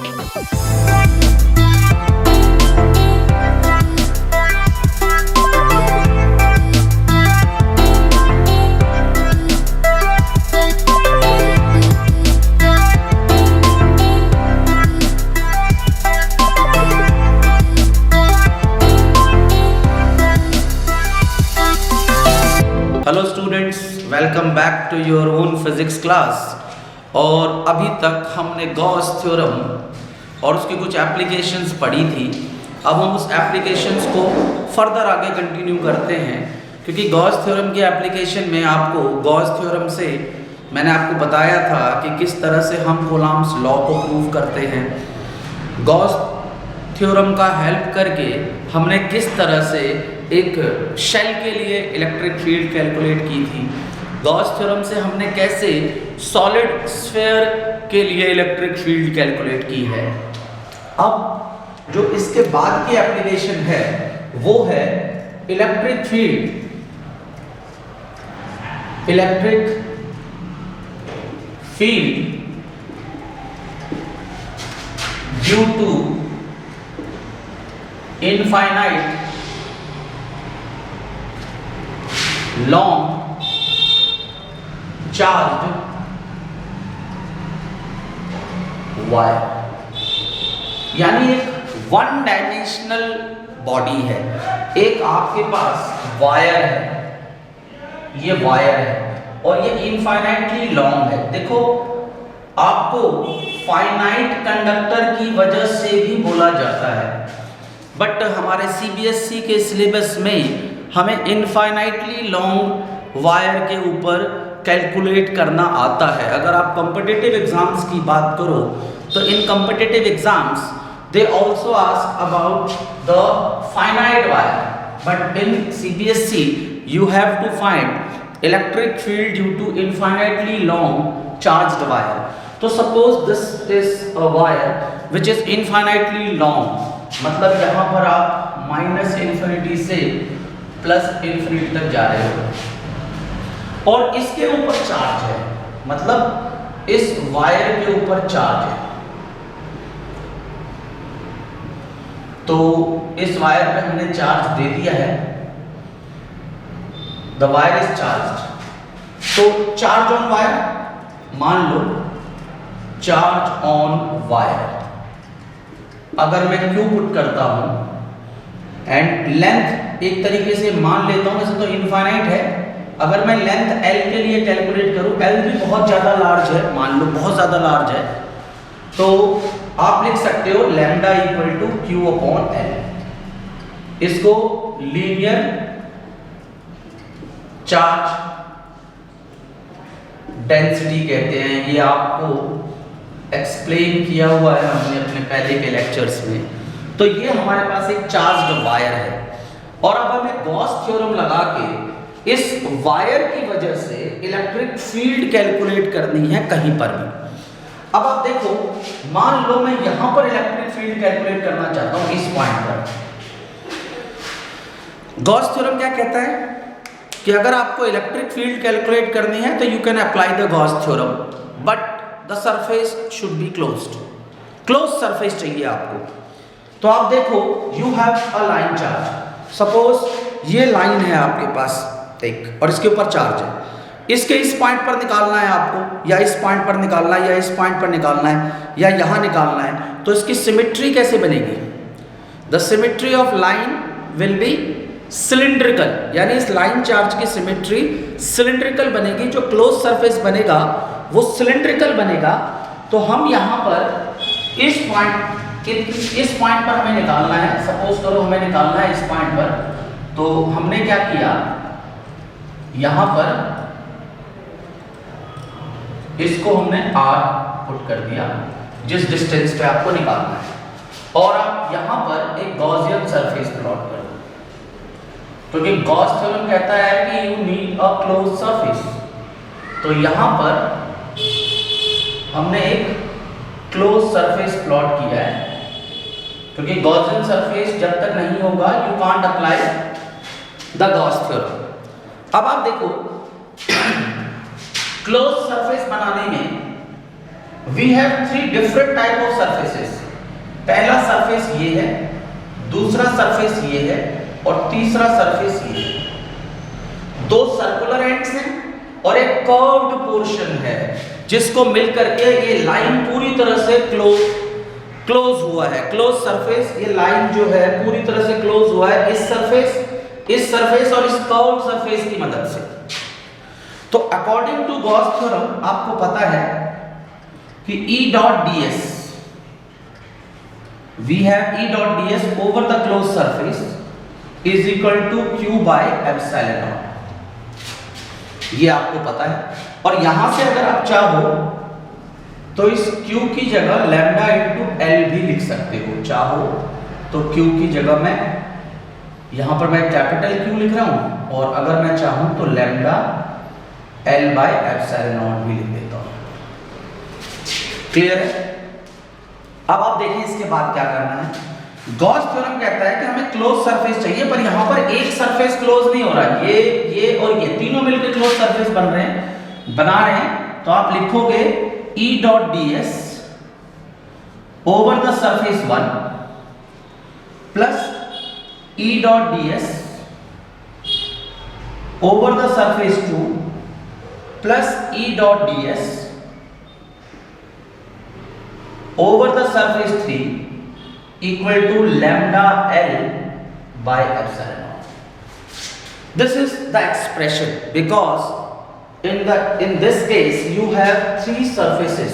Hello students, welcome back to your own physics class. और अभी तक हमने गॉस थ्योरम और उसकी कुछ एप्लीकेशंस पढ़ी थी। अब हम उस एप्लीकेशंस को फर्दर आगे कंटिन्यू करते हैं, क्योंकि गॉस थ्योरम की एप्लीकेशन में आपको गॉस थ्योरम से मैंने आपको बताया था कि किस तरह से हम कूलॉम्स लॉ को प्रूव करते हैं। गॉस थ्योरम का हेल्प करके हमने किस तरह से एक शेल के लिए इलेक्ट्रिक फील्ड कैलकुलेट की थी। गॉस थ्योरम से हमने कैसे सॉलिड स्फीयर के लिए इलेक्ट्रिक फील्ड कैलकुलेट की है। अब जो इसके बाद की एप्लीकेशन है वो है electric field due to infinite long charge wire, यानी एक वन डायमेंशनल बॉडी है। एक आपके पास वायर है, ये वायर है और ये इनफाइनाइटली लॉन्ग है। देखो, आपको फाइनाइट कंडक्टर की वजह से भी बोला जाता है, बट हमारे सीबीएसई के सिलेबस में हमें इनफाइनाइटली लॉन्ग वायर के ऊपर कैलकुलेट करना आता है। अगर आप कॉम्पिटिटिव एग्जाम्स की बात करो तो इन competitive exams they also ask about the finite wire, but in CBSE you have to find electric field due to infinitely long charged wire. तो suppose this is a wire which is infinitely long, मतलब यहाँ पर आप minus infinity से plus infinity तक जा रहे हो और इसके ऊपर चार्ज है, मतलब इस वायर के ऊपर चार्ज है। तो इस वायर पे हमने चार्ज दे दिया है, द वायर इज चार्ज्ड। तो चार्ज ऑन वायर, मान लो चार्ज ऑन वायर, अगर मैं Q पुट करता हूं एंड लेंथ एक तरीके से मान लेता हूं, वैसे तो इनफाइनाइट है। अगर मैं लेंथ L के लिए कैलकुलेट करूं, L भी बहुत ज़्यादा लार्ज है, मान लो बहुत ज़्यादा लार्ज है, तो आप लिख सकते हो lambda equal to Q upon L। इसको लीनियर चार्ज डेंसिटी कहते हैं। ये आपको एक्सप्लेन किया हुआ है हमने अपने पहले के लेक्चर्स में। तो ये हमारे पास एक चार्ज्ड वायर है और अब हमें गॉस थ्योरम लगा के इस वायर की वजह से इलेक्ट्रिक फील्ड कैलकुलेट करनी है कहीं पर भी। अब आप देखो, मान लो मैं यहां पर इलेक्ट्रिक फील्ड कैलकुलेट करना चाहता हूं इस पॉइंट पर। गॉस थ्योरम क्या कहता है कि अगर आपको इलेक्ट्रिक फील्ड कैलकुलेट करनी है तो you can apply the Gauss theorem, but the surface should be closed. Close surface चाहिए आपको। तो आप देखो, you have a line charge. Suppose ये लाइन है आपके पास एक और इसके ऊपर चार्ज है। इसके इस पॉइंट पर निकालना है आपको, या इस पॉइंट पर निकालना है, या इस पॉइंट पर निकालना है, या यहां निकालना है। तो इसकी सिमेट्री कैसे बनेगी? The symmetry of line will be cylindrical, यानी इस लाइन चार्ज की सिमेट्री सिलिंड्रिकल बनेगी। जो क्लोज सरफेस बनेगा वो सिलिंड्रिकल बनेगा। तो हम यहां पर इस पॉइंट पर हमें निकालना है। सपोज करो हमें निकालना है इस पॉइंट पर, तो हमने क्या किया, यहां पर इसको हमने R पुट कर दिया जिस डिस्टेंस पे आपको निकालना है, और आप यहां पर एक गॉसियन सरफेस प्लॉट कर दो, क्योंकि गॉस थ्योरम कहता है कि you need a close surface. तो यहां पर हमने एक क्लोज सरफेस प्लॉट किया है, क्योंकि गॉसियन सरफेस जब तक नहीं होगा you can't apply the Gauss theorem. अब आप देखो, क्लोज सरफेस बनाने में we have 3 different type of surfaces. दूसरा सरफेस ये है और तीसरा सरफेस ये है। दो सर्कुलर एंड्स हैं और एक कर्व्ड पोर्शन है जिसको मिलकर के ये लाइन पूरी तरह से क्लोज हुआ है। क्लोज सरफेस, ये लाइन जो है पूरी तरह से क्लोज हुआ है इस सरफेस और इस कर्व्ड सरफेस की मदद से। तो अकॉर्डिंग टू गॉस थ्योरम आपको पता है कि E dot ds, we have E dot ds over the closed surface is equal to Q by epsilon naught, ये आपको पता है। और यहां से अगर आप चाहो तो इस Q की जगह लैम्डा इंटू L भी लिख सकते हो। चाहो तो Q की जगह मैं यहां पर मैं कैपिटल Q लिख रहा हूं और अगर मैं चाहूं तो lambda L bye epsilon not भी लिख देता हूं। क्लियर है? अब आप देखिए इसके बाद क्या करना है। गॉस थ्योरम कहता है कि हमें क्लोज सरफेस चाहिए, पर यहां पर एक सरफेस क्लोज नहीं हो रहा, ये और ये तीनों मिलकर क्लोज सरफेस बना रहे हैं। तो आप लिखोगे E dot ds over the surface 1 plus E dot ds over the surface 2 plus E dot ds over the surface 3 equal to lambda L by epsilon naught. This is the expression because in this case you have three surfaces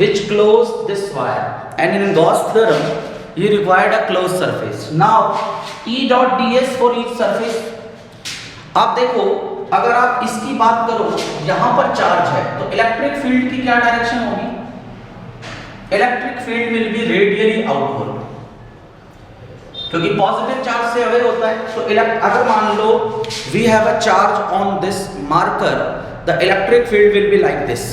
which close this wire, and in Gauss theorem you required a closed surface. Now E dot ds for each surface, आप देखो अगर आप इसकी बात करो, यहां पर charge है तो इलेक्ट्रिक फील्ड की क्या डायरेक्शन होगी? Electric field will be radially outward, क्योंकि पॉजिटिव चार्ज से अवे होता है। तो अगर मान लो we have a charge on this marker, the electric field will be like this.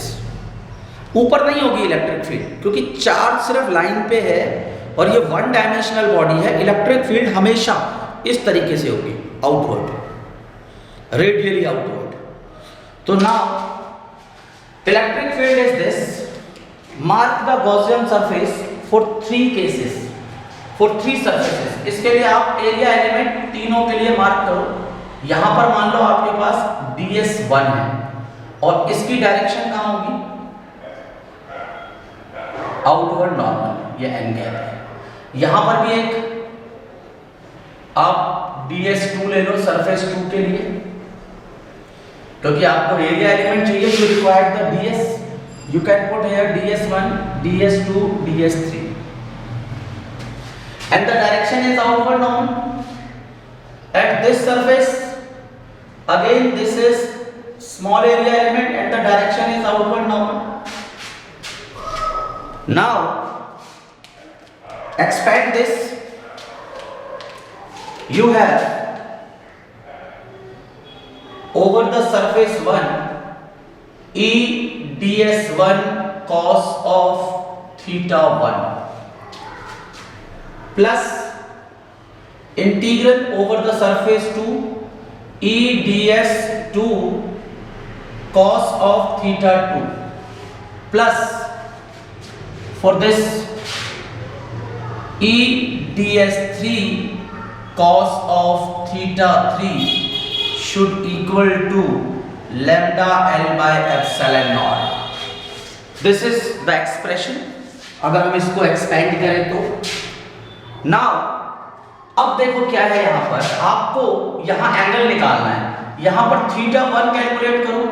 ऊपर नहीं होगी इलेक्ट्रिक फील्ड, क्योंकि चार्ज सिर्फ लाइन पे है और ये वन डायमेंशनल बॉडी है। इलेक्ट्रिक फील्ड हमेशा इस तरीके से होगी, आउटवर्ड, रेडियली आउटवर्ड। तो now electric field is this. Mark the Gaussian surface for three cases, for three surfaces। इसके लिए आप एरिया एलिमेंट तीनों के लिए मार्क करो। यहां पर मान लो आपके पास ds1 है और इसकी डायरेक्शन कहां होगी? आउटवर्ड नॉर्मल, ये n कैप है। यहां पर भी एक आप ds2 ले लो सरफेस 2 के लिए, क्योंकि आपको एरिया एलिमेंट चाहिए, you required the ds। You can put here ds1, ds2, ds3, and the direction is outward normal. At this surface, again this is small area element and the direction is outward normal. Now expand this. You have over the surface 1 E ds1 cos of theta 1 plus integral over the surface 2 E ds2 cos of theta 2 plus for this E ds3 cos of theta 3 should equal to lambda L by epsilon naught. This is the expression। अगर हम इसको expand करें तो now अब देखो क्या है, यहां पर आपको यहां एंगल निकालना है। यहां पर थीटा 1 कैलकुलेट करो।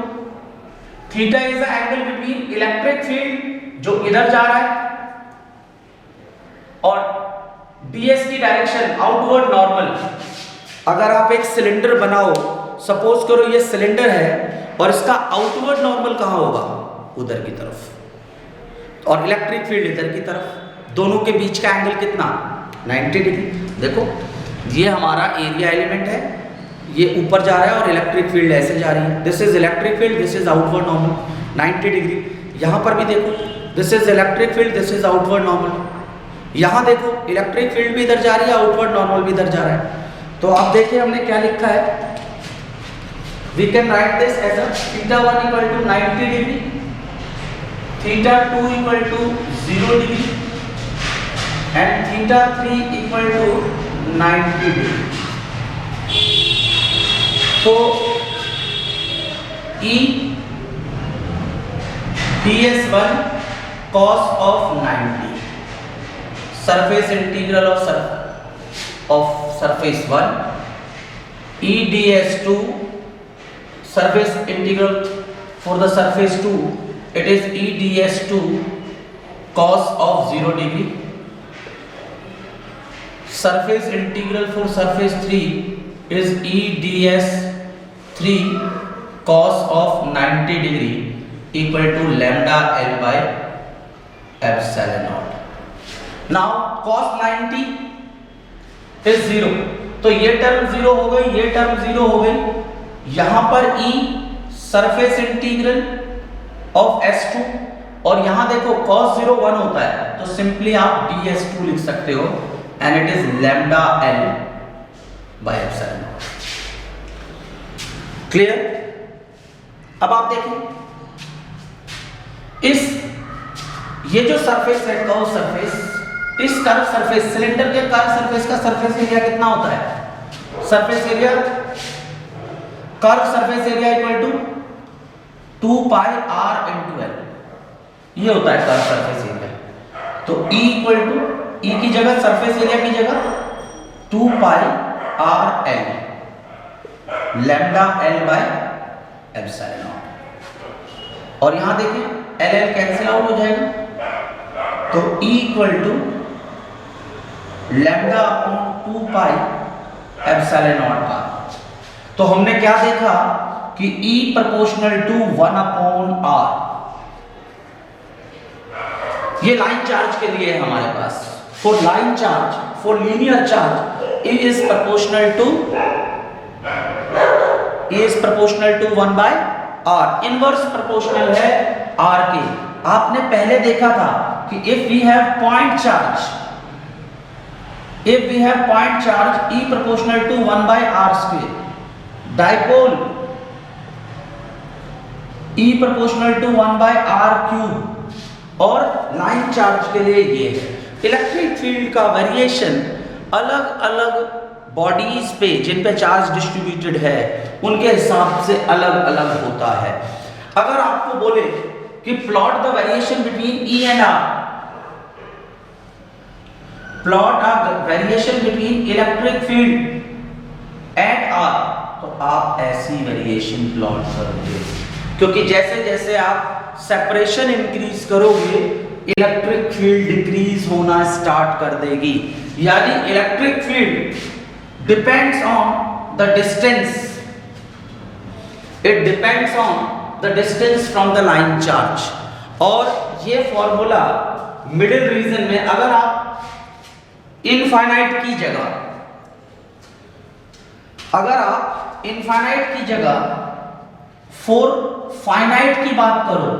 Theta is the angle between electric field जो इधर जा रहा है और ds की डायरेक्शन आउटवर्ड नॉर्मल। अगर आप एक सिलेंडर बनाओ, सपोज करो ये सिलेंडर है और इसका आउटवर्ड नॉर्मल कहां होगा? उधर की तरफ, और इलेक्ट्रिक फील्ड इधर की तरफ। दोनों के बीच का एंगल कितना? 90 डिग्री। देखो ये हमारा एरिया एलिमेंट है, ये ऊपर जा रहा है और इलेक्ट्रिक फील्ड ऐसे जा रही है। This is electric field, this is outward normal, 90 degree. यहां पर भी देखो this is electric field, this is outward normal. यहां देखो इलेक्ट्रिक फील्ड भी इधर जा रही है, आउटवर्ड नॉर्मल भी इधर जा रहा है। तो आप देखिए हमने क्या लिखा है, we can write this as a theta 1 equal to 90 degree, theta 2 equal to 0 degree and theta 3 equal to 90 degree. तो E ds1 cos of 90, surface integral of surface 1, E ds2 surface integral for the surface 2, it is E ds2 cos of 0 degree. Surface integral for surface 3 is E ds3 cos of 90 degree equal to lambda L by epsilon naught. Now cos 90 is 0, तो ये term 0 हो गई, ये term 0 हो गई। यहां पर E surface integral of S2, और यहां देखो cos 0 1 होता है, तो सिंपली आप ds2 लिख सकते हो and it is lambda L by epsilon naught। Clear? अब आप देखें ये जो सरफेस है, कर्व सरफेस, इस कर्व सरफेस, सिलेंडर के कर्व सरफेस का सरफेस एरिया कितना होता है? Surface area, curve surface area equal to 2 pi r into l, ये होता है कर्व सरफेस एरिया। तो E इक्वल टू, E की जगह सरफेस एरिया की जगह 2 pi r l lambda L bye epsilon not. और यहां देखिए L L कैंसिल आउट हो जाएगा, तो E equal to lambda upon 2 pi epsilon naught r। तो हमने क्या देखा कि E proportional to 1 upon r, ये लाइन चार्ज के लिए है हमारे पास। For line charge, for linear charge, E is proportional to 1 by r, inverse proportional है r के। आपने पहले देखा था कि if we have point charge, E proportional to 1 by r square, dipole E proportional to 1 by r cube, और line charge के लिए ये है। इलेक्ट्रिक फील्ड का वेरिएशन अलग अलग बॉडीज पे जिन पे चार्ज डिस्ट्रीब्यूटेड है उनके हिसाब से अलग अलग होता है। अगर आपको बोले कि plot the variation between E and R, plot the variation between electric field and R, तो आप ऐसी वेरिएशन प्लॉट करोगे, क्योंकि जैसे जैसे आप सेपरेशन इंक्रीज करोगे इलेक्ट्रिक फील्ड डिक्रीज होना स्टार्ट कर देगी। यानी electric field depends on the distance, it depends on the distance from the line charge. और ये फॉर्मूला मिडिल रीजन में, अगर आप इनफाइनाइट की जगह, फॉर फाइनाइट की बात करो,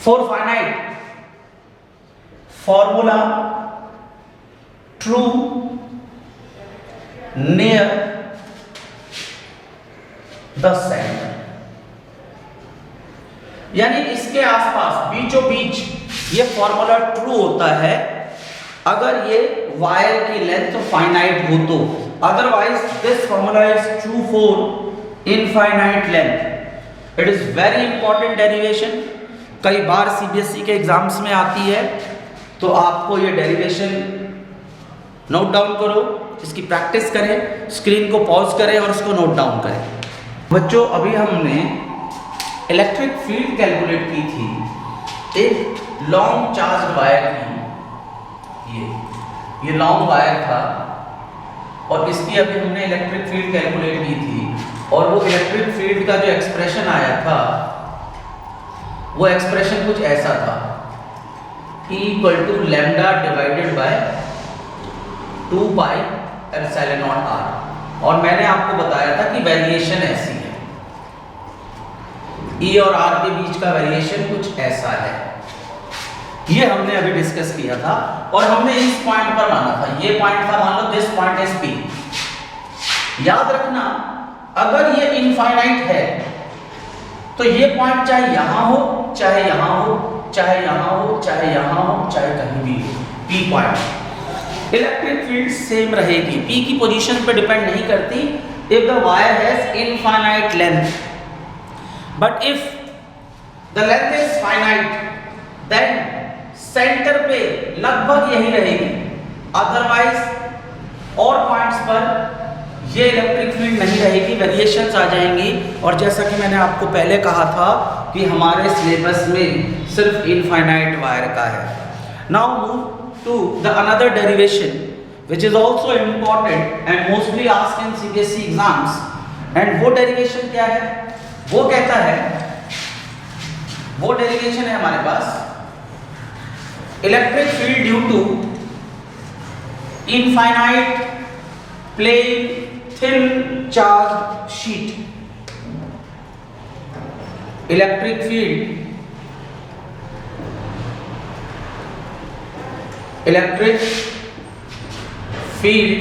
for finite formula true near the centre, यानी इसके आसपास बीचों बीच ये फॉर्मूला ट्रू होता है अगर ये वायर की लेंथ फाइनाइट हो तो। Otherwise this formula is true for infinite length. It is very important derivation, कई बार सीबीएसई के एग्जाम्स में आती है, तो आपको ये डेरिवेशन नोट डाउन करो, इसकी प्रैक्टिस करें, स्क्रीन को पॉज करें और इसको नोट डाउन करें। बच्चों, अभी हमने इलेक्ट्रिक फील्ड कैलकुलेट की थी एक लॉन्ग चार्ज वायर की, ये लॉन्ग वायर था, और इसकी अभी हमने इलेक्ट्रिक फील्ड कैलकुलेट की थी, और वो इलेक्ट्रिक फील्ड का जो एक्सप्रेशन आया था वो एक्सप्रेशन कुछ ऐसा था, E equal to lambda divided by 2 pi epsilon naught r। और मैंने आपको बताया था कि वेरिएशन ऐसी है, E और R के बीच का वेरिएशन कुछ ऐसा है। ये हमने अभी डिस्कस किया था, और हमने इस पॉइंट पर माना था, ये पॉइंट था, मान लो दिस पॉइंट इज P। याद रखना, अगर ये इनफाइनाइट है तो ये पॉइंट चाहे यहां हो, चाहे यहां हो, चाहे यहां हो, चाहे यहां हो, चाहे कहीं भी हो, P point. Electric field same रहेगी, P की पोजीशन पे डिपेंड नहीं करती if the wire has infinite length, but if the length is finite then centre पे लगभग यही रहेगी, अदरवाइज और पॉइंट्स पर ये इलेक्ट्रिक फील्ड नहीं रहेगी, वेरिएशंस आ जाएंगी। और जैसा कि मैंने आपको पहले कहा था कि हमारे सिलेबस में सिर्फ इनफाइनाइट वायर का है। Now move to the another derivation which is also important and mostly asked in CBSE exams, and वो डेरिवेशन क्या है? वो कहता है, वो डेरिवेशन है हमारे पास electric field due to infinite plane thin charge sheet, electric field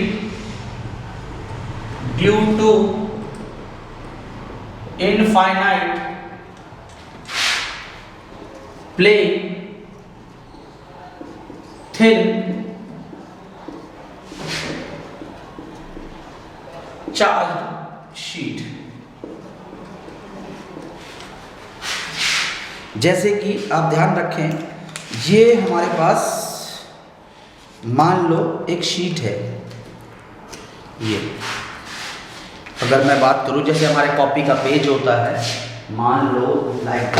due to infinite plane thin charge sheet. जैसे कि आप ध्यान रखें, ये हमारे पास मान लो एक शीट है, ये अगर मैं बात करूं जैसे हमारे कॉपी का पेज होता है, मान लो लाइक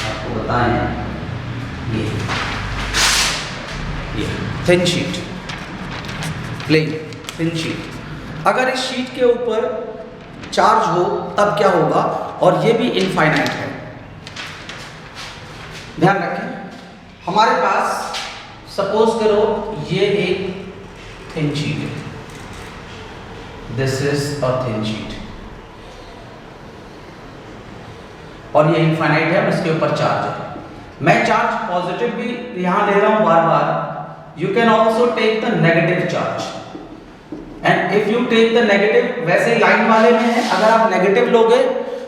आपको बताएं, ये thin sheet, plane thin sheet. अगर इस शीट के ऊपर चार्ज हो तब क्या होगा, और ये भी इनफाइनाइट है। ध्यान रखें, हमारे पास सपोज करो ये एक थिन शीट है, this is a thin sheet, और ये इनफाइनाइट है, इसके ऊपर चार्ज है। मैं चार्ज पॉजिटिव भी यहां ले रहा हूं बार बार, you can also take the negative charge, and if you take the negative, वैसे लाइन वाले में है, अगर आप नेगेटिव लोगे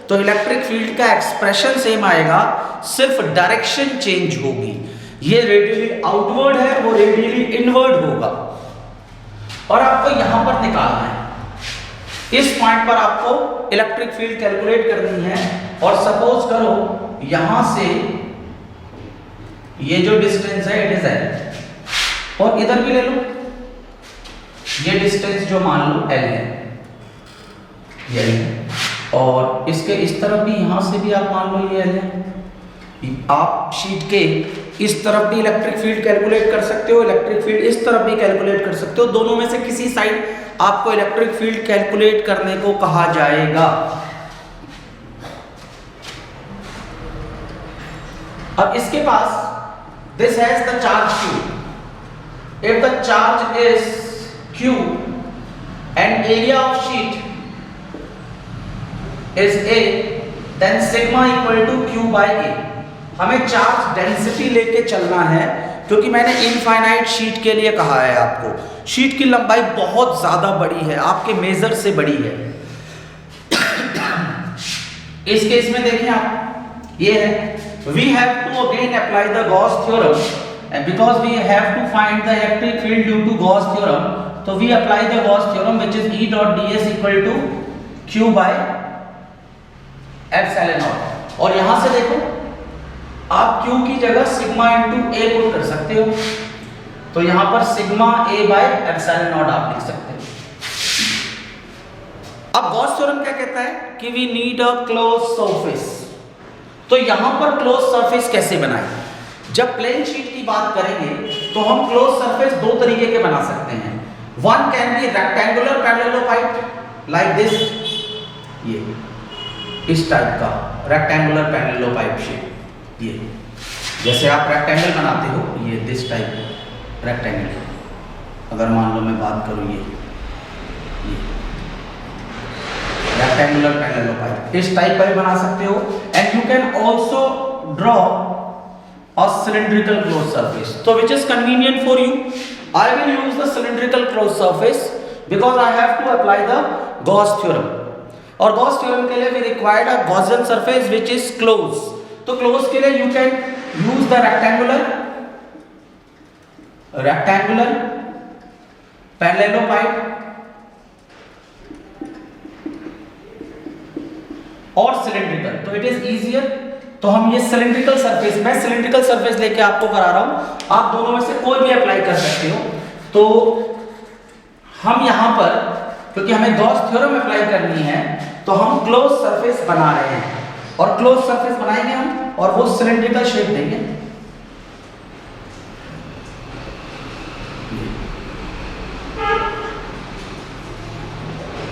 तो इलेक्ट्रिक फील्ड का एक्सप्रेशन सेम आएगा, सिर्फ डायरेक्शन चेंज होगी। ये रेडियली आउटवर्ड है, वो रेडियली इनवर्ड होगा, और आपको यहां पर निकालना है। इस पॉइंट पर आपको इलेक्ट्रिक फील्ड कैलकुलेट करनी है, और सपोज करो यहां से ये जो डिस्टेंस है इट इज एल, और इधर भी ले लो, ये डिस्टेंस जो मान लो एल है, ये है, और इसके इस तरफ भी, यहां से भी आप मान लो ये एल है। आप शीट के इस तरफ भी इलेक्ट्रिक फील्ड कैलकुलेट कर सकते हो, इलेक्ट्रिक फील्ड इस तरफ भी कैलकुलेट कर सकते हो, दोनों में से किसी साइड आपको इलेक्ट्रिक फील्ड कैलकुलेट करने को कहा जाएगा। अब इसके पास this has the charge Q, if the charge is Q and area of sheet is A, then sigma equal to Q by A। हमें चार्ज डेंसिटी लेके चलना है, क्योंकि मैंने इनफाइनाइट शीट के लिए कहा है आपको, शीट की लंबाई बहुत ज्यादा बड़ी है, आपके मेजर से बड़ी है। इस केस में देखें आप, ये है, we have to again apply the Gauss theorem, and because we have to find the electric field due to Gauss theorem, so we apply the Gauss theorem, which is E dot ds equal to Q by epsilon naught। और यहां से देखो, आप Q की जगह sigma into A put कर सकते हो, तो यहां पर sigma A bye epsilon not आप लिख सकते हो। अब गॉस थ्योरम क्या कहता है कि we need a close surface, तो यहां पर क्लोज सरफेस कैसे बनाएं? जब प्लेन शीट की बात करेंगे तो हम क्लोज सरफेस दो तरीके के बना सकते हैं। One can be rectangular parallelopiped like this, ये इस टाइप का रेक्टेंगुलर पैरेललोपाइड शेप, ये जैसे आप रेक्टेंगल बनाते हो, ये दिस टाइप रेक्टेंगल। अगर मान लो मैं बात करूं ये रेक्टेंगुलर पैरेललोपाइड, इस टाइप का भी बना सकते हो। And you can also draw a cylindrical close surface, तो which is convenient for you, I will use the cylindrical close surface because I have to apply the Gauss theorem, और Gauss theorem के लिए we required a Gaussian surface which is close. तो close के लिए you can use the rectangular parallelopiped और cylindrical. तो it is easier, तो हम ये सिलेंड्रिकल सरफेस, मैं सिलेंड्रिकल सरफेस लेके आपको करा रहा हूं, आप दोनों में से कोई भी अप्लाई कर सकते हो। तो हम यहां पर, क्योंकि हमें गॉस थ्योरम अप्लाई करनी है, तो हम क्लोज सरफेस बना रहे हैं, और क्लोज सरफेस बनाएंगे हम, और वो सिलेंड्रिकल शेप देंगे।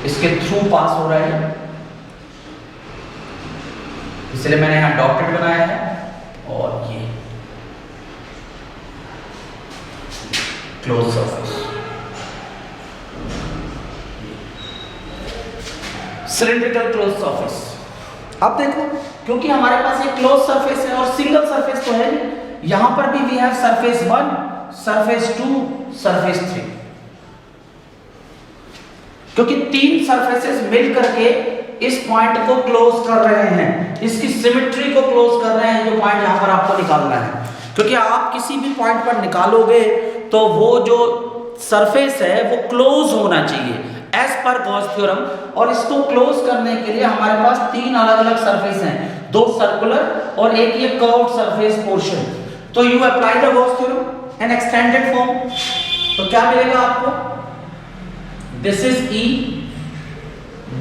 इसके थ्रू पास हो रहा है, इसलिए मैंने यहां डॉटेड बनाया है, और ये close surface, cylindrical close surface. अब देखो, क्योंकि हमारे पास ये क्लोज सरफेस है और सिंगल सरफेस तो है नहीं, यहां पर भी we have surface 1, surface 2, surface 3, क्योंकि 3 सरफेसेस मिल करके इस पॉइंट को क्लोज कर रहे हैं, इसकी सिमेट्री को क्लोज कर रहे हैं, जो पॉइंट यहां पर आपको निकालना है। क्योंकि आप किसी भी पॉइंट पर निकालोगे तो वो जो सरफेस है वो क्लोज होना चाहिए एज पर गॉस थ्योरम, और इसको क्लोज करने के लिए हमारे पास 3 अलग अलग सरफेस हैं, 2 सर्कुलर और एक ये कर्व्ड सरफेस पोर्शन। तो you apply the Gauss theorem N extended form, तो क्या मिलेगा आपको? This is E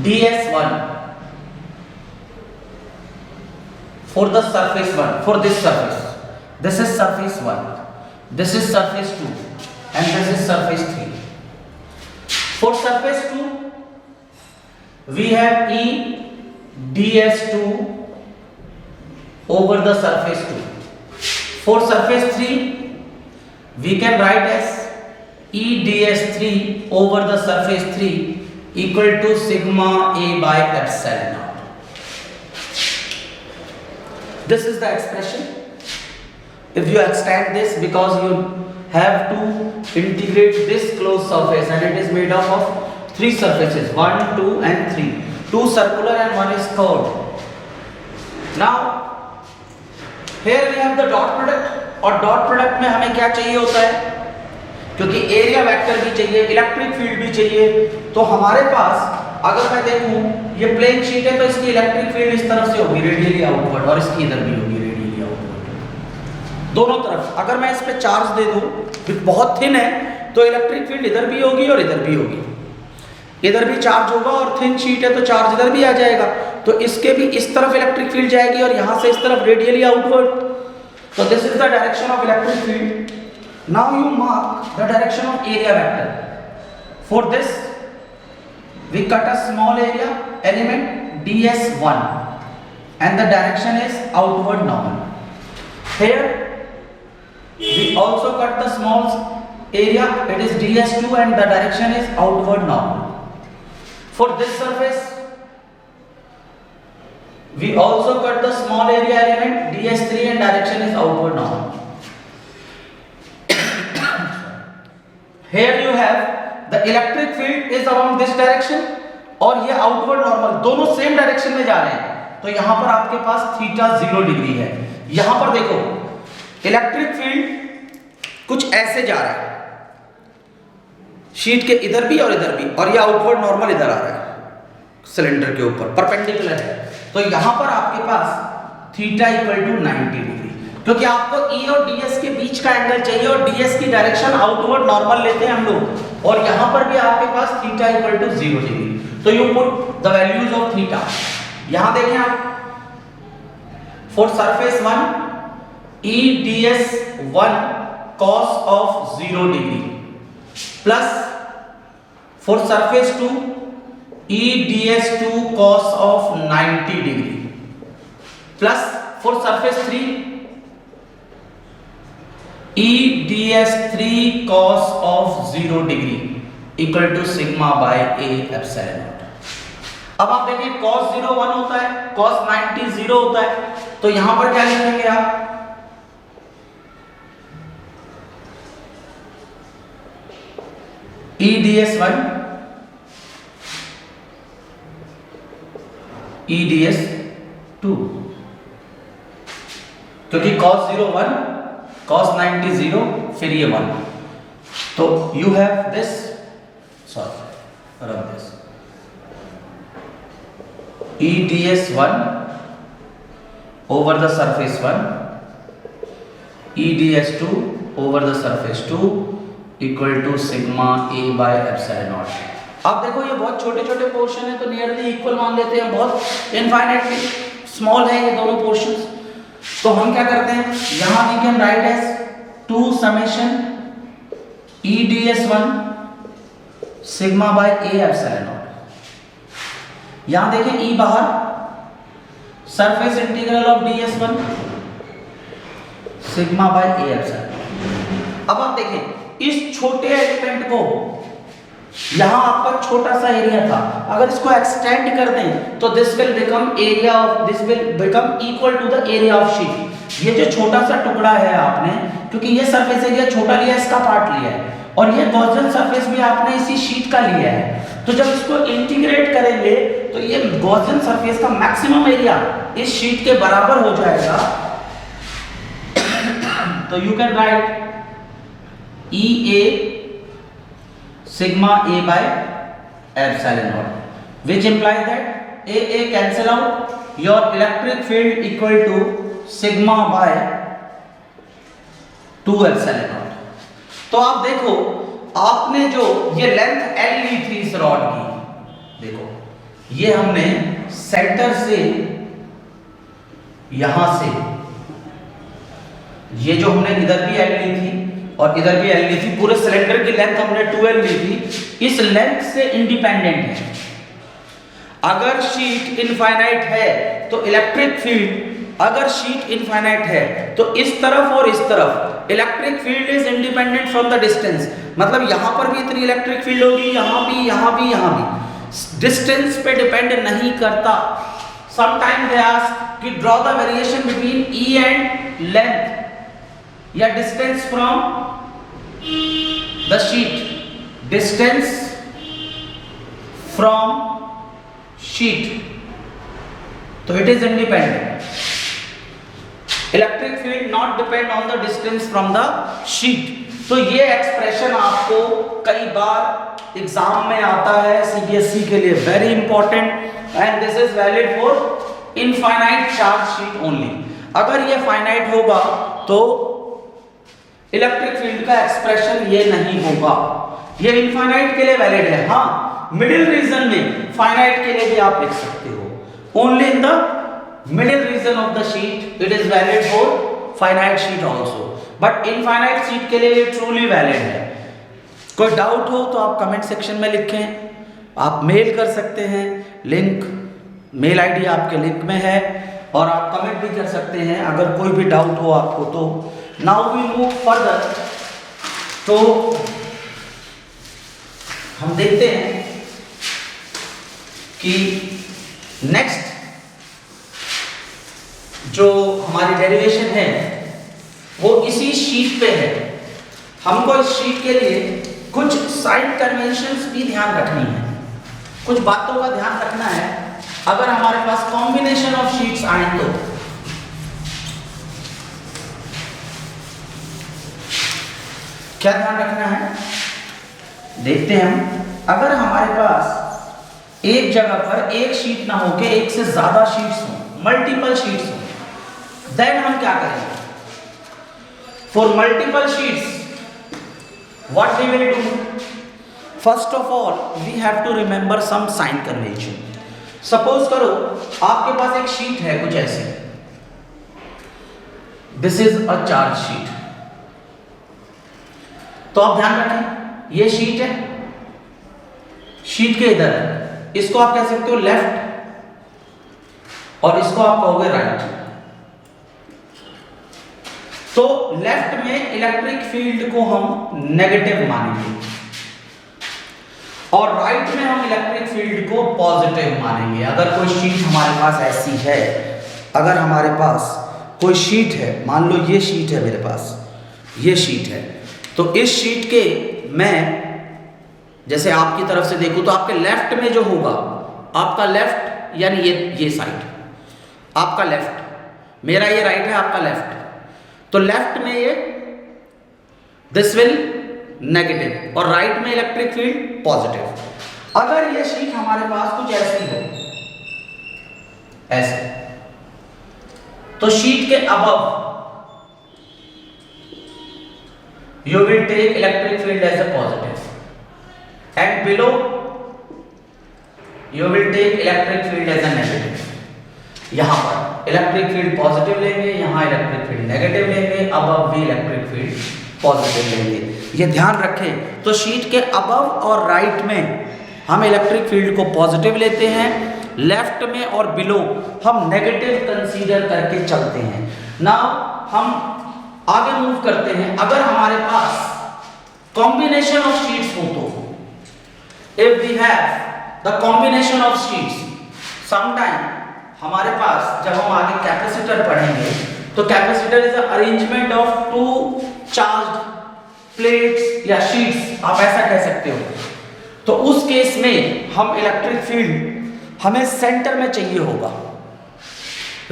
ds1 for the surface 1, for this surface, this is surface 1, this is surface 2, and this is surface 3. For surface 2 we have E ds2 over the surface 2. For surface 3 we can write as E ds3 over the surface 3 equal to sigma A by epsilon naught. This is the expression. If you extend this, because you have to integrate this closed surface, and it is made up of 3 surfaces, 1, 2 and 3, 2 circular and 1 is curved. Now here we have the dot product, और dot product में हमें क्या चाहिए होता है? क्योंकि area vector भी चाहिए, इलेक्ट्रिक फील्ड भी चाहिए, तो हमारे पास अगर मैं देखूं ये प्लेन शीट है, तो इसकी इलेक्ट्रिक फील्ड इस तरफ से होगी रेडियली आउटवर्ड, और इसकी इधर भी होगी रेडियली आउटवर्ड, दोनों तरफ। अगर मैं इस पे चार्ज दे दूं, बहुत थिन है, तो इलेक्ट्रिक फील्ड इधर भी होगी और इधर भी होगी, इधर भी चार्ज होगा, और थिन शीट है तो चार्ज इधर भी आ जाएगा, तो इसके भी इस तरफ इलेक्ट्रिक फील्ड जाएगी और यहां से इस तरफ रेडियली आउटवर्ड। तो this is the direction of electric field. Now you mark the direction of area vector. For this, we cut a small area element ds1, and the direction is outward normal. Here, we also cut the small area, it is ds2, and the direction is outward normal. For this surface, we also cut the small area element ds3, and direction is outward normal. Here you have the electric field is along this direction, और ये outward normal, दोनों same direction में जा रहे हैं, तो यहां पर आपके पास थीटा 0 डिग्री है। यहां पर देखो इलेक्ट्रिक फील्ड कुछ ऐसे जा रहा है, शीट के इधर भी और इधर भी, और ये आउटवर्ड नॉर्मल इधर आ रहा है सिलेंडर के ऊपर परपेंडिकुलर है, तो यहां पर आपके पास थीटा इक्वल टू 90 डिग्री, क्योंकि आपको E और ds के बीच का एंगल चाहिए, और ds की डायरेक्शन आउटवर्ड नॉर्मल लेते हैं हम लोग, और यहां पर भी आपके पास थीटा इक्वल टू 0 डिग्री। तो you put the values of theta, यहां देखें आप, for surface 1 E ds1 cos of 0 degree, plus for surface 2 E ds2 cos of 90 degree, plus for surface 3 E ds3 cos of 0 degree equal to sigma by A epsilon naught. अब आप देखिए cos 0 1 होता है, cos 90 0 होता है, तो यहां पर क्या लिखेंगे आप? E ds1 E ds2, क्योंकि cos 0 1, cos 90 0, फिर ये 1, तो you have this, sorry rub this, E ds 1 over the surface 1, E ds 2 over the surface 2 equal to sigma a by epsilon naught। अब देखो ये बहुत छोटे छोटे पोर्शन है तो नियरली इक्वल मान लेते हैं, बहुत इनफाइनाइटली स्मॉल है ये दोनों पोर्शंस। तो हम क्या करते हैं, यहां we can write as 2 summation E ds 1 sigma by a epsilon naught। यहां देखें E बाहर, surface integral of ds1 sigma by a epsilon. अब आप देखें इस छोटे एलिमेंट को, यहां आपका छोटा सा एरिया था, अगर इसको एक्सटेंड कर दें तो this will become area of, this will become equal to the area of sheet. ये जो छोटा सा टुकड़ा है आपने, क्योंकि ये सरफेस एरिया छोटा लिया, इसका पार्ट लिया है, और ये गॉसियन सरफेस भी आपने इसी शीट का लिया है, तो जब इसको इंटीग्रेट करेंगे तो ये गॉसियन सरफेस का मैक्सिमम एरिया इस शीट के बराबर हो जाएगा। तो you can right E a sigma a by epsilon naught, which implies that a cancel out, your electric field equal to sigma by 2 epsilon naught। तो आप देखो, आपने जो ये लेंथ L ली थी इस रॉड की, देखो ये हमने सेंटर से, यहां से, ये जो हमने इधर भी L ली थी और इधर भी L ली थी, पूरे सिलेंडर की लेंथ हमने 12 ली थी, इस लेंथ से इंडिपेंडेंट है। अगर शीट इनफाइनाइट है तो इलेक्ट्रिक फील्ड, अगर शीट इनफाइनाइट है तो इस तरफ और इस तरफ electric field is independent from the distance, मतलब यहां पर भी इतनी इलेक्ट्रिक फील्ड होगी, यहां भी, यहां भी, यहां भी, डिस्टेंस पे डिपेंड नहीं करता। समटाइम दे आस्क कि draw the variation between E and length या distance from the sheet, distance from sheet, तो it is independent. Electric field not depend on the distance from the sheet. तो ये expression आपको कई बार exam में आता है CBSE के लिए, very important, and this is valid for infinite charge sheet only. अगर ये फाइनाइट होगा तो इलेक्ट्रिक फील्ड का एक्सप्रेशन ये नहीं होगा, ये इनफाइनाइट के लिए वैलिड है। हाँ, मिडिल रीजन में फाइनाइट के लिए भी आप लिख सकते हो, only in the middle region of the sheet it is valid for finite sheet also, but infinite sheet के लिए ये ट्रूली वैलिड है। कोई डाउट हो तो आप कमेंट सेक्शन में लिखें, आप मेल कर सकते हैं, लिंक, मेल आईडी आपके लिंक में है, और आप कमेंट भी कर सकते हैं अगर कोई भी डाउट हो आपको। तो नाउ वी मूव फर्दर, तो हम देखते हैं कि नेक्स्ट जो हमारी डेरिवेशन है वो इसी शीट पे है। हमको इस शीट के लिए कुछ साइन कन्वेंशंस भी ध्यान रखनी है, कुछ बातों का ध्यान रखना है। अगर हमारे पास कॉम्बिनेशन ऑफ शीट्स आए तो क्या ध्यान रखना है, देखते हैं हम। अगर हमारे पास एक जगह पर एक शीट ना हो के एक से ज्यादा शीट्स हो, मल्टीपल शीट्स हो, देन हम क्या करेंगे? For multiple sheets what we will do? First of all we have to remember some sign convention. Suppose करो आपके पास एक शीट है कुछ ऐसे, this is a charge sheet. तो आप ध्यान रखें ये शीट है, शीट के इधर है, इसको आप कह सकते हो लेफ्ट और इसको आप कहोगे राइट। तो लेफ्ट में इलेक्ट्रिक फील्ड को हम नेगेटिव मानेंगे और राइट में हम इलेक्ट्रिक फील्ड को पॉजिटिव मानेंगे। अगर कोई शीट हमारे पास ऐसी है, अगर हमारे पास कोई शीट है, मान लो ये शीट है मेरे पास, ये शीट है, तो इस शीट के मैं जैसे आपकी तरफ से देखूं तो आपके लेफ्ट में जो होगा, आपका लेफ्ट यानी ये साइड आपका लेफ्ट, मेरा ये राइट है, आपका लेफ्ट। तो लेफ्ट में ये दिस विल नेगेटिव और राइट में इलेक्ट्रिक फील्ड पॉजिटिव। अगर ये शीट हमारे पास कुछ ऐसी हो, ऐसे, तो शीट के above you will take electric field as a positive and below you will take electric field as a negative। यहां पर इलेक्ट्रिक फील्ड पॉजिटिव लेंगे, यहां इलेक्ट्रिक फील्ड नेगेटिव लेंगे, अबव भी इलेक्ट्रिक फील्ड पॉजिटिव लेंगे। ये ध्यान रखें। तो शीट के अबव और राइट में हम इलेक्ट्रिक फील्ड को पॉजिटिव लेते हैं, लेफ्ट में और बिलो हम नेगेटिव कंसीडर करके चलते हैं। नाउ हम आगे मूव करते हैं। अगर हमारे पास कॉम्बिनेशन ऑफ शीट्स हो तो, if we have the combination of sheets, sometime हमारे पास जब हम आगे कैपेसिटर पढ़ेंगे तो capacitor is a arrangement of two charged plates या शीट्स, आप ऐसा कह सकते हो। तो उस केस में हम इलेक्ट्रिक फील्ड हमें सेंटर में चाहिए होगा।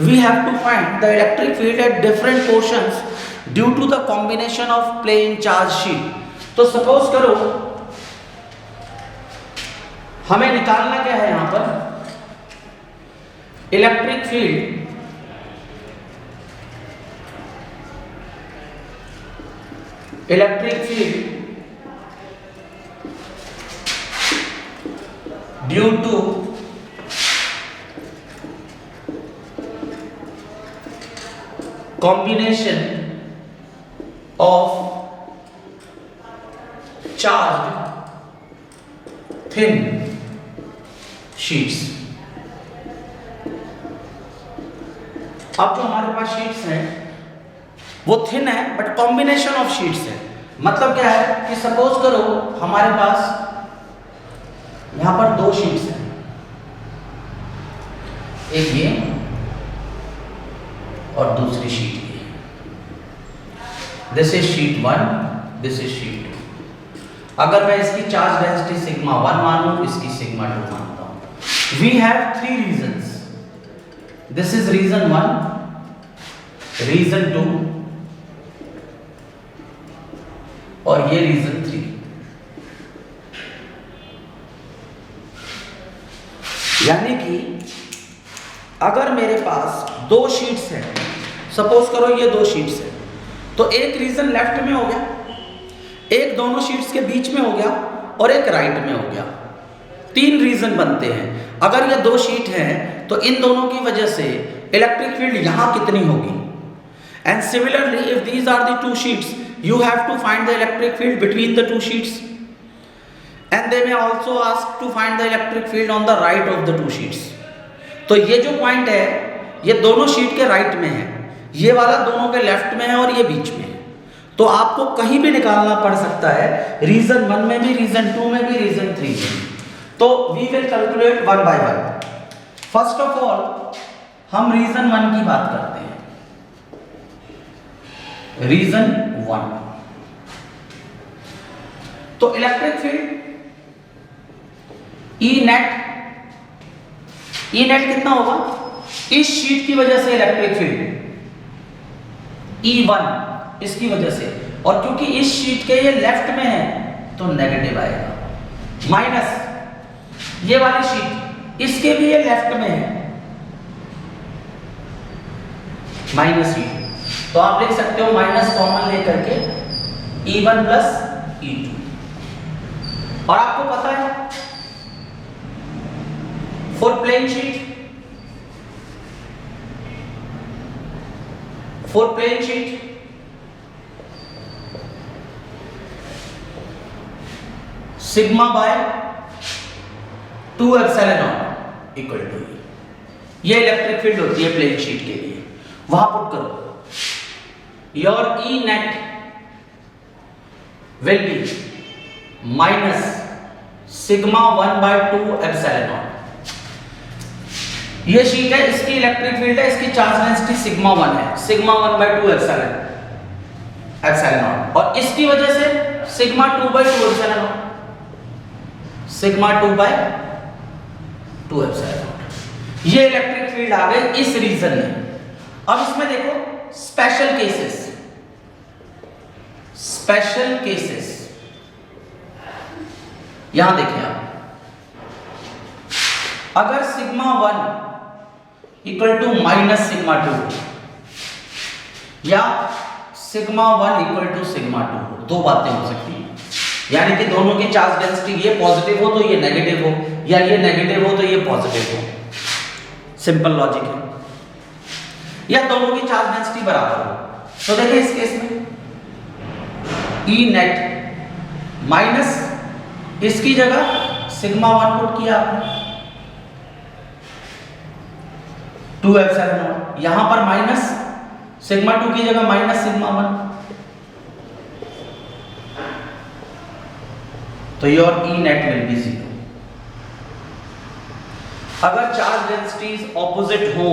We have to find the electric field at different portions due to the combination of plane charge sheet. तो सपोज करो हमें निकालना क्या है, यहां पर electric field due to combination of charged thin sheets। अब जो हमारे पास शीट्स हैं वो थिन है बट कॉम्बिनेशन ऑफ शीट्स है। मतलब क्या है कि सपोज करो हमारे पास यहां पर दो शीट्स हैं, एक ये और दूसरी शीट ये। This is sheet 1, this is sheet 2। अगर मैं इसकी चार्ज डेंसिटी सिग्मा 1 मानूं, इसकी सिग्मा 2 मानता हूं। We have 3 regions. This is region 1, region 2 और ये रीजन 3। यानी कि अगर मेरे पास दो शीट्स हैं, सपोज करो ये दो शीट्स हैं, तो एक रीजन लेफ्ट में हो गया, एक दोनों शीट्स के बीच में हो गया और एक राइट में हो गया। 3 रीजन बनते हैं। अगर ये दो शीट हैं तो इन दोनों की वजह से इलेक्ट्रिक फील्ड यहां कितनी होगी। And similarly if these are the 2 sheets you have to find the electric field between the 2 sheets and they may also ask to find the electric field on the right of the 2 sheets. तो ये जो point है ये दोनों sheet के right में है, ये वाला दोनों के लेफ्ट में है और ये बीच में है। तो आपको कहीं भी निकालना पड़ सकता है, रीजन 1 में भी, रीजन 2 में भी, रीजन 3 में। तो we will calculate 1 by 1। First of all हम रीजन 1 की बात करते हैं। रीजन 1 तो इलेक्ट्रिक फील्ड ई नेट कितना होगा, इस शीट की वजह से इलेक्ट्रिक फील्ड E1 इसकी वजह से, और क्योंकि इस शीट के ये लेफ्ट में है तो नेगेटिव आएगा, माइनस ये वाली शीट इसके भी ये लेफ्ट में है माइनस E। तो आप लिख सकते हो माइनस कॉमन लेकर के E1 प्लस E2। और आपको पता है for plane sheet sigma by 2 epsilon naught equal to ये इलेक्ट्रिक फील्ड होती है प्लेन शीट के लिए। वहां पुट करो your E net will be minus sigma 1 by 2 epsilon naught. ये शीट है, इसकी इलेक्ट्रिक फील्ड है, इसकी चार्ज डेंसिटी सिग्मा 1 है, सिग्मा 1 बाय 2 एप्सिलॉन नॉट, और इसकी वजह से sigma 2 by 2 epsilon naught, sigma 2 by 2 epsilon naught. ये इलेक्ट्रिक फील्ड आ गई इस रीजन में। अब इसमें देखो स्पेशल केसेस, स्पेशल केसेस, यहां देखें आप, अगर sigma 1 equal to minus sigma 2 या सिग्मा 1 इक्वल टू सिग्मा 2, दो बातें हो सकती हैं, यानी कि दोनों की चार्ज डेंसिटी ये पॉजिटिव हो तो ये नेगेटिव हो, या ये नेगेटिव हो तो ये पॉजिटिव हो, सिंपल लॉजिक है, या दोनों की चार्ज डेंसिटी बराबर हो। तो देखिए इस केस में ई नेट माइनस इसकी जगह सिग्मा 1 पुट किया आपने 2 एप्सिलॉन नॉट, यहां पर माइनस सिग्मा 2 की जगह माइनस सिग्मा 1, तो your E net will B 0। अगर चार्ज डेंसिटीज ऑपोजिट हो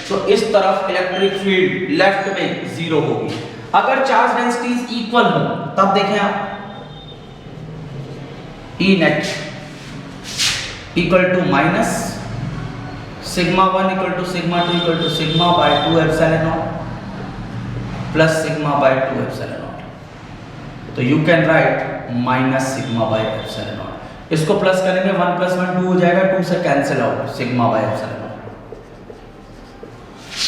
तो इस तरफ इलेक्ट्रिक फील्ड लेफ्ट में 0 होगी। अगर चार्ज डेंसिटीज इक्वल हो तब देखें आप, E net equal to minus sigma 1 equal to sigma 2 equal to sigma by 2 epsilon naught plus sigma by 2 epsilon naught. तो you can write minus sigma by epsilon naught, इसको plus करेंगे 1 plus 1 2 हो जाएगा, 2 से cancel out sigma by epsilon naught.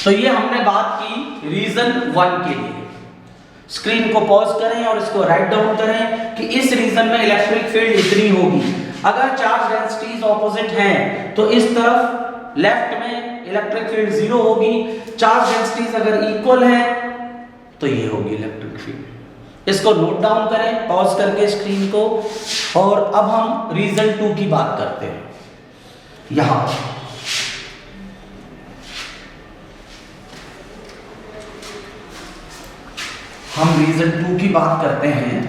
तो ये हमने बात की रीजन 1 के लिए। स्क्रीन को पॉज करें और इसको राइट डाउन करें कि इस रीजन में इलेक्ट्रिक फील्ड इतनी होगी। अगर चार्ज डेंसिटीज ऑपोजिट हैं तो इस तरफ लेफ्ट में इलेक्ट्रिक फील्ड 0 होगी, चार्ज डेंसिटीज अगर इक्वल हैं तो ये होगी इलेक्ट्रिक फील्ड। इसको नोट डाउन करें पॉज करके स्क्रीन को, और अब हम रीजन 2 की बात करते हैं। यहां हम रीजन 2 की बात करते हैं।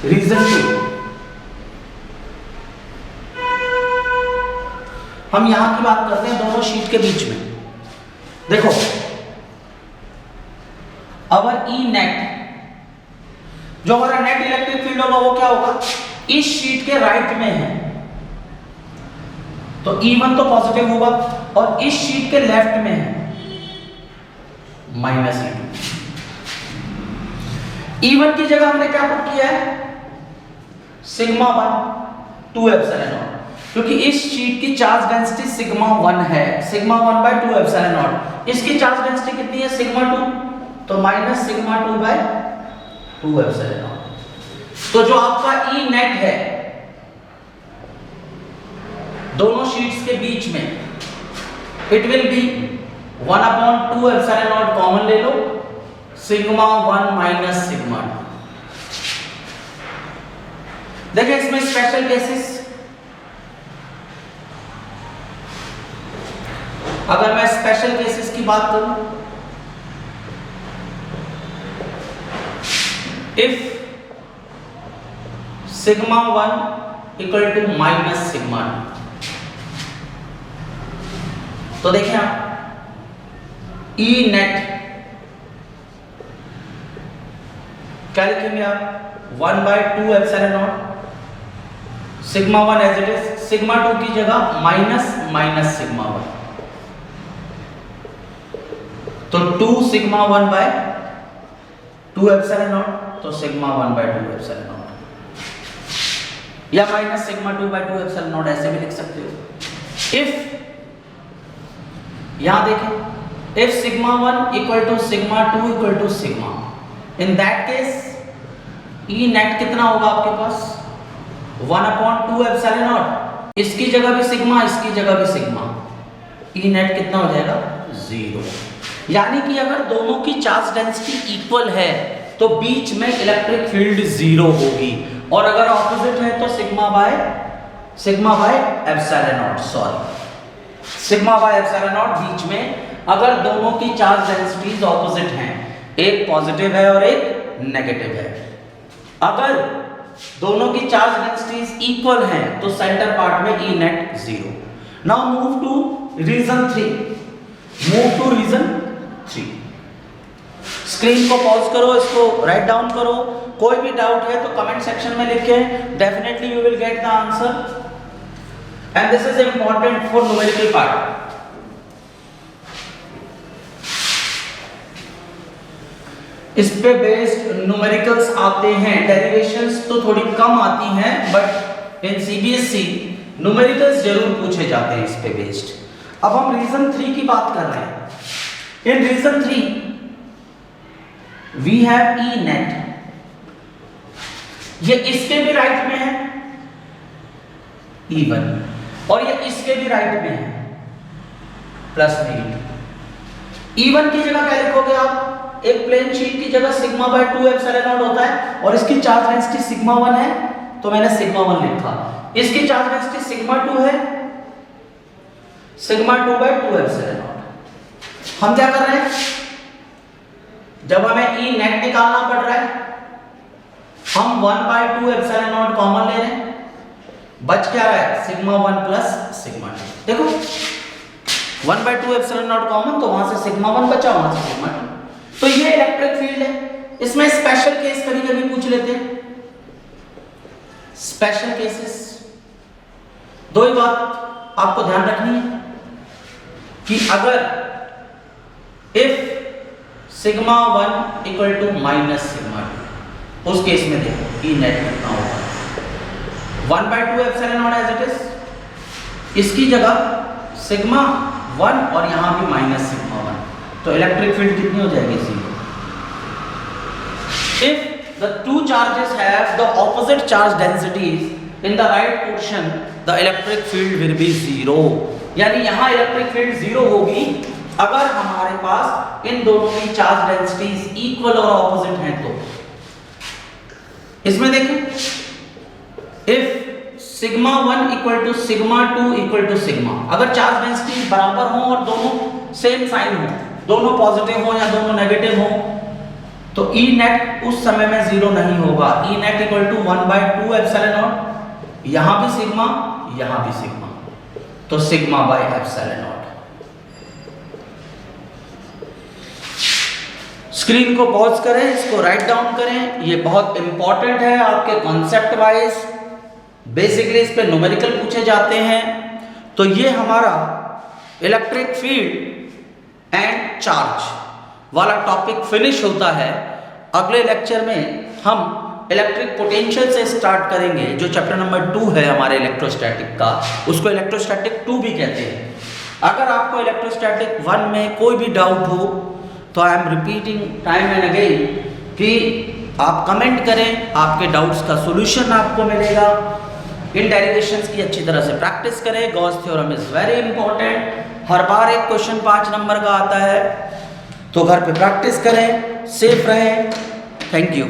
रीजन 2 हम यहां की बात करते हैं दोनों शीट के बीच में। देखो अवर ई नेट, जो हमारा नेट इलेक्ट्रिक फील्ड होगा वो क्या होगा, इस शीट के राइट में है तो E1 तो पॉजिटिव होगा, और इस शीट के लेफ्ट में है माइनस E2। E1 की जगह हमने क्या पुट किया है, सिग्मा 1 2 एप्सिलॉन नॉट, क्योंकि इस शीट की चार्ज डेंसिटी सिग्मा 1 है, सिग्मा 1 बाय 2 एप्सिलॉन नॉट। इसकी चार्ज डेंसिटी कितनी है, सिग्मा 2, तो minus sigma 2 by 2 epsilon naught. तो जो आपका ई नेट है दोनों शीट्स के बीच में, it will be 1/2 epsilon not, common ले लो, सिग्मा 1 माइनस सिग्मा 2। देखिए इसमें स्पेशल केसेस, अगर मैं स्पेशल केसेस की बात करूं, if sigma 1 equal to minus sigma 2, तो देखें आप ई नेट क्या लिखेंगे आप, 1/2 epsilon naught, sigma 1 as it is, sigma 2 की जगह माइनस माइनस सिग्मा 1, तो 2 सिग्मा 1 बाय 2 एप्सिलॉन नॉट, तो सिग्मा 1/2 एप्सिलॉन नॉट, या माइनस सिग्मा 2/2 एप्सिलॉन नॉट, ऐसे भी लिख सकते हो। इफ यहां देखें, if sigma 1 equal to sigma 2 equal to sigma, in that case E net कितना होगा आपके पास, 1/2 एप्सिलॉन नॉट, इसकी जगह भी सिग्मा इसकी जगह भी सिग्मा, ई नेट कितना हो जाएगा 0। यानी कि अगर दोनों की चार्ज डेंसिटी इक्वल है तो बीच में इलेक्ट्रिक फील्ड 0 होगी, और अगर ऑपोजिट है तो sigma by epsilon naught, sorry sigma by epsilon naught बीच में, अगर दोनों की चार्ज डेंसिटीज ऑपोजिट हैं, एक पॉजिटिव है और एक नेगेटिव है। अगर दोनों की चार्ज डेंसिटीज इक्वल हैं तो सेंटर पार्ट में E net 0। Now move to region 3, move to region 3। Screen को पॉज करो, इसको राइट डाउन करो, कोई भी डाउट है तो कमेंट सेक्शन में लिखें, definitely you will get the answer. and this is important for numerical part. इस पे बेस्ड न्यूमेरिकल्स आते हैं, डेरिवेशंस तो थोड़ी कम आती हैं, बट इन सीबीएसई न्यूमेरिकल्स जरूर पूछे जाते हैं इस पे बेस्ड। अब हम रीजन 3 की बात कर रहे हैं। In region 3 we have E net, ये इसके भी राइट में है E1 और ये इसके भी राइट में है प्लस -. E1 की जगह क्या लिखोगे आप? एक प्लेन शीट की जगह सिग्मा बाय 2 एप्सिलॉन नॉट होता है और इसकी चार्ज डेंसिटी सिग्मा 1 है तो मैंने सिग्मा 1 लिखा। इसकी चार्ज डेंसिटी सिग्मा 2 है, सिग्मा 2 बाय 2 एप्सिलॉन नॉट। हम क्या कर रहे हैं, जब हमें ई नेट निकालना पड़ रहा है हम 1 बाय 2 एप्सिलॉन नॉट कॉमन ले रहे हैं, बच क्या रहा है सिग्मा 1 प्लस सिग्मा 2। देखो 1 बाय 2 एप्सिलॉन नॉट कॉमन तो वहां से सिग्मा 1 बचा, वहां से सिग्मा 2। तो ये इलेक्ट्रिक फील्ड है। इसमें स्पेशल केस कभी कभी पूछ लेते हैं, स्पेशल केसेस। दो ही बात आपको ध्यान रखनी है कि अगर if sigma 1 equal to minus sigma 2, उस केस में देखो ई नेट कितना होगा 1 by 2 epsilon naught as it is, इसकी जगह सिग्मा 1 और यहां भी माइनस सिग्मा 1, तो इलेक्ट्रिक फील्ड कितनी हो जाएगी? 0। If the two charges have the opposite charge densities in the right portion, the electric field will be 0। यानी यहाँ इलेक्ट्रिक फील्ड 0 होगी अगर हमारे पास इन दोनों की चार्ज डेंसिटीज इक्वल और ऑपोजिट हैं तो। इसमें देखें if sigma 1 equal to sigma 2 equal to sigma, अगर चार्ज डेंसिटी बराबर हो और दोनों सेम साइन हो, दोनों पॉजिटिव हो या दोनों नेगेटिव हो, तो ई नेट उस समय में 0 नहीं होगा। E net equal to 1 by 2 epsilon naught, यहां भी सिग्मा यहां भी सिग्मा, तो sigma by epsilon naught. Screen को पॉज करें, इसको राइट डाउन करें, ये बहुत इंपॉर्टेंट है आपके कॉन्सेप्ट वाइज। बेसिकली इस पे न्यूमेरिकल पूछे जाते हैं। तो ये हमारा इलेक्ट्रिक फील्ड एंड चार्ज वाला टॉपिक फिनिश होता है। अगले लेक्चर में हम इलेक्ट्रिक पोटेंशियल से स्टार्ट करेंगे, जो चैप्टर नंबर 2 है हमारे इलेक्ट्रोस्टैटिक का, उसको इलेक्ट्रोस्टैटिक 2 भी कहते हैं। अगर आपको इलेक्ट्रोस्टैटिक 1 में कोई भी डाउट हो तो I am repeating time and again कि आप कमेंट करें, आपके डाउट्स का सॉल्यूशन आपको मिलेगा। इन डेरिवेशंस की अच्छी तरह से प्रैक्टिस करें। Gauss theorem is very important, हर बार एक क्वेश्चन 5 नंबर का आता है, तो घर पे प्रैक्टिस करें। सेफ रहें। Thank you.